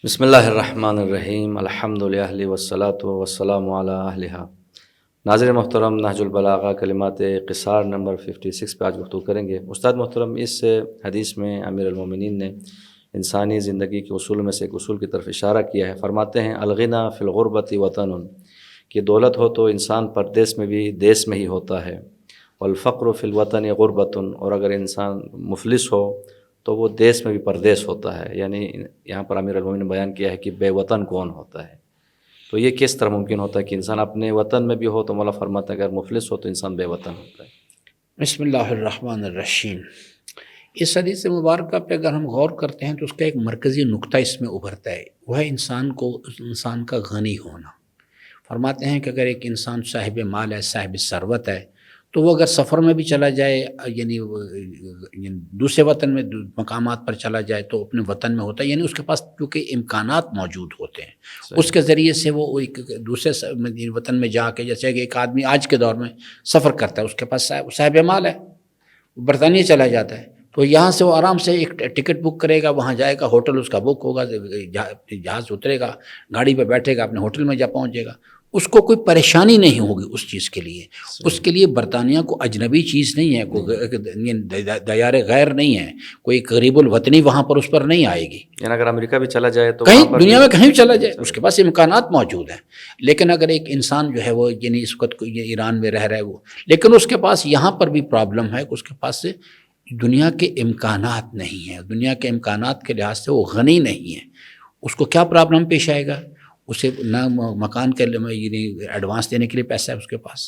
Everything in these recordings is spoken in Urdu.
بسم اللہ الرحمن الرحیم الحمد للہ والصلاة والسلام علی اہلہا۔ ناظرین محترم، نہج البلاغہ کلمات قصار نمبر 56 پہ آج گفتگو کریں گے۔ استاد محترم، اس حدیث میں امیر المومنین نے انسانی زندگی کے اصول میں سے ایک اصول کی طرف اشارہ کیا ہے۔ فرماتے ہیں الغنی فی الغربۃ وطن، کہ دولت ہو تو انسان پردیس میں بھی دیس میں ہی ہوتا ہے، والفقر فی الوطن غربۃ، اور اگر انسان مفلس ہو تو وہ دیس میں بھی پردیس ہوتا ہے۔ یعنی یہاں پر امیر المومنین نے بیان کیا ہے کہ بے وطن کون ہوتا ہے، تو یہ کس طرح ممکن ہوتا ہے کہ انسان اپنے وطن میں بھی ہو تو مولا فرماتا ہے اگر مفلس ہو تو انسان بے وطن ہوتا ہے۔ بسم اللہ الرحمن الرحیم۔ اس حدیث مبارکہ پہ اگر ہم غور کرتے ہیں تو اس کا ایک مرکزی نقطہ اس میں ابھرتا ہے، وہ ہے انسان کا غنی ہونا۔ فرماتے ہیں کہ اگر ایک انسان صاحب مال ہے، صاحب ثروت ہے، تو وہ اگر سفر میں بھی چلا جائے، یعنی دوسرے وطن میں مقامات پر چلا جائے تو اپنے وطن میں ہوتا ہے، یعنی اس کے پاس کیونکہ امکانات موجود ہوتے ہیں، اس کے ذریعے سے وہ ایک دوسرے وطن میں جا کے، جیسے کہ ایک آدمی آج کے دور میں سفر کرتا ہے، اس کے پاس صاحب مال ہے، برطانیہ چلا جاتا ہے، تو یہاں سے وہ آرام سے ایک ٹکٹ بک کرے گا، وہاں جائے گا، ہوٹل اس کا بک ہوگا، جہاز اترے گا، گاڑی پہ بیٹھے گا، اپنے ہوٹل میں جا پہنچے گا، اس کو کوئی پریشانی نہیں ہوگی اس چیز کے لیے۔ اس کے لیے برطانیہ کو اجنبی چیز نہیں ہے، کوئی دیار غیر نہیں ہے، کوئی غریب الوطنی وہاں پر اس پر نہیں آئے گی۔ یعنی اگر امریکہ بھی چلا جائے تو کہیں دنیا میں کہیں بھی چلا جائے اس کے پاس امکانات موجود ہیں۔ لیکن اگر ایک انسان جو ہے وہ یعنی اس وقت ایران میں رہ رہا ہے وہ، لیکن اس کے پاس یہاں پر بھی پرابلم ہے کہ اس کے پاس سے دنیا کے امکانات نہیں ہیں، دنیا کے امکانات کے لحاظ سے وہ غنی نہیں ہے۔ اس کو کیا پرابلم پیش آئے گا؟ اسے نہ مکان کے لیے ایڈوانس دینے کے لیے پیسہ ہے اس کے پاس،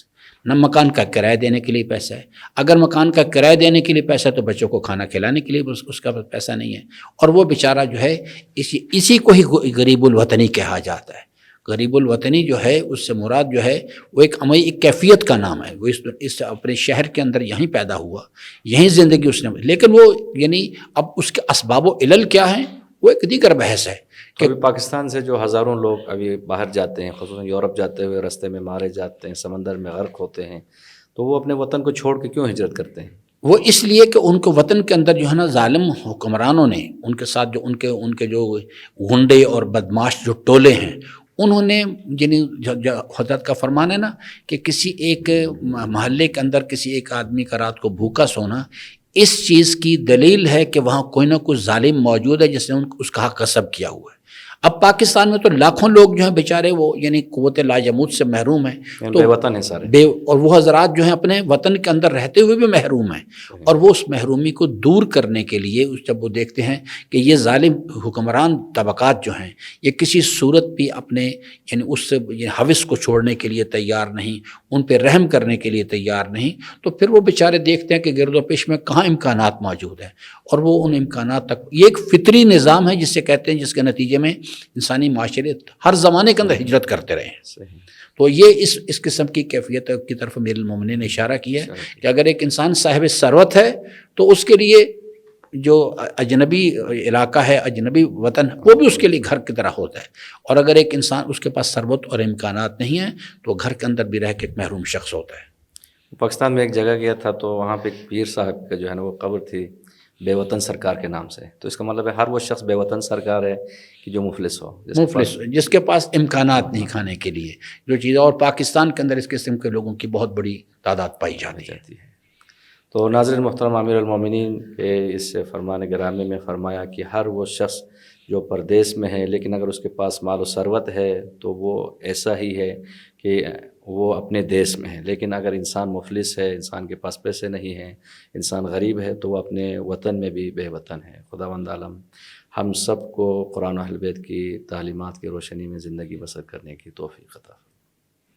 نہ مکان کا کرایہ دینے کے لیے پیسہ ہے۔ اگر مکان کا کرایہ دینے کے لیے پیسہ ہے تو بچوں کو کھانا کھلانے کے لیے اس کا پیسہ نہیں ہے، اور وہ بیچارہ جو ہے اسی کو ہی غریب الوطنی کہا جاتا ہے۔ غریب الوطنی جو ہے اس سے مراد جو ہے وہ ایک کیفیت کا نام ہے، وہ اس اپنے شہر کے اندر یہیں پیدا ہوا، یہیں زندگی اس نے، لیکن وہ یعنی اب اس کے اسباب و علل کیا ہیں وہ ایک دیگر بحث ہے۔ کہ پاکستان سے جو ہزاروں لوگ ابھی باہر جاتے ہیں، خصوصاً یورپ جاتے ہوئے رستے میں مارے جاتے ہیں، سمندر میں غرق ہوتے ہیں، تو وہ اپنے وطن کو چھوڑ کے کیوں ہجرت کرتے ہیں؟ وہ اس لیے کہ ان کو وطن کے اندر جو ہے نا ظالم حکمرانوں نے ان کے ساتھ جو ان کے جو غنڈے اور بدماش جو ٹولے ہیں، انہوں نے یعنی حضرت کا فرمان ہے نا کہ کسی ایک محلے کے اندر کسی ایک آدمی کا رات کو بھوکا سونا اس چیز کی دلیل ہے کہ وہاں کوئی نہ کوئی ظالم موجود ہے جس نے اس کا حق غصب کیا ہوا ہے۔ اب پاکستان میں تو لاکھوں لوگ جو ہیں بیچارے وہ یعنی قوت لاجمود سے محروم ہیں، تو بے وطن ہیں سارے، اور وہ حضرات جو ہیں اپنے وطن کے اندر رہتے ہوئے بھی محروم ہیں، اور وہ اس محرومی کو دور کرنے کے لیے جب وہ دیکھتے ہیں کہ یہ ظالم حکمران طبقات جو ہیں یہ کسی صورت بھی اپنے یعنی اس سے ہوس کو چھوڑنے کے لیے تیار نہیں، ان پہ رحم کرنے کے لیے تیار نہیں، تو پھر وہ بیچارے دیکھتے ہیں کہ گرد و پیش میں کہاں امکانات موجود ہیں، اور وہ ان امکانات تک، یہ ایک فطری نظام ہے جس سے کہتے ہیں، جس کے نتیجے میں انسانی معاشرے ہر زمانے کے اندر ہجرت کرتے رہے ہیں۔ تو یہ اس قسم کی کیفیت کی طرف امیر المومنین نے اشارہ کیا ہے کہ اگر ایک انسان صاحب ثروت ہے تو اس کے لیے جو اجنبی علاقہ ہے، اجنبی وطن، وہ بھی اس کے لیے گھر کی طرح ہوتا ہے، اور اگر ایک انسان اس کے پاس ثروت اور امکانات نہیں ہیں تو وہ گھر کے اندر بھی رہ کے ایک محروم شخص ہوتا ہے۔ پاکستان میں ایک جگہ گیا تھا تو وہاں پہ ایک پیر صاحب کا جو ہے نا وہ قبر تھی بے وطن سرکار کے نام سے، تو اس کا مطلب ہے ہر وہ شخص بے وطن سرکار ہے کہ جو مفلس ہو، جس کے پاس امکانات نہیں کھانے کے لیے جو چیز، اور پاکستان کے اندر اس قسم کے لوگوں کی بہت بڑی تعداد پائی جاتی ہے۔ تو ناظرین محترم، امیر المومنین کے اس فرمان گرامی میں فرمایا کہ ہر وہ شخص جو پردیس میں ہے لیکن اگر اس کے پاس مال و ثروت ہے تو وہ ایسا ہی ہے کہ وہ اپنے دیس میں ہے، لیکن اگر انسان مفلس ہے، انسان کے پاس پیسے نہیں ہیں، انسان غریب ہے، تو وہ اپنے وطن میں بھی بے وطن ہے۔ خداوند عالم ہم سب کو قرآن و اہل بیت کی تعلیمات کی روشنی میں زندگی بسر کرنے کی توفیق عطا فرمائے۔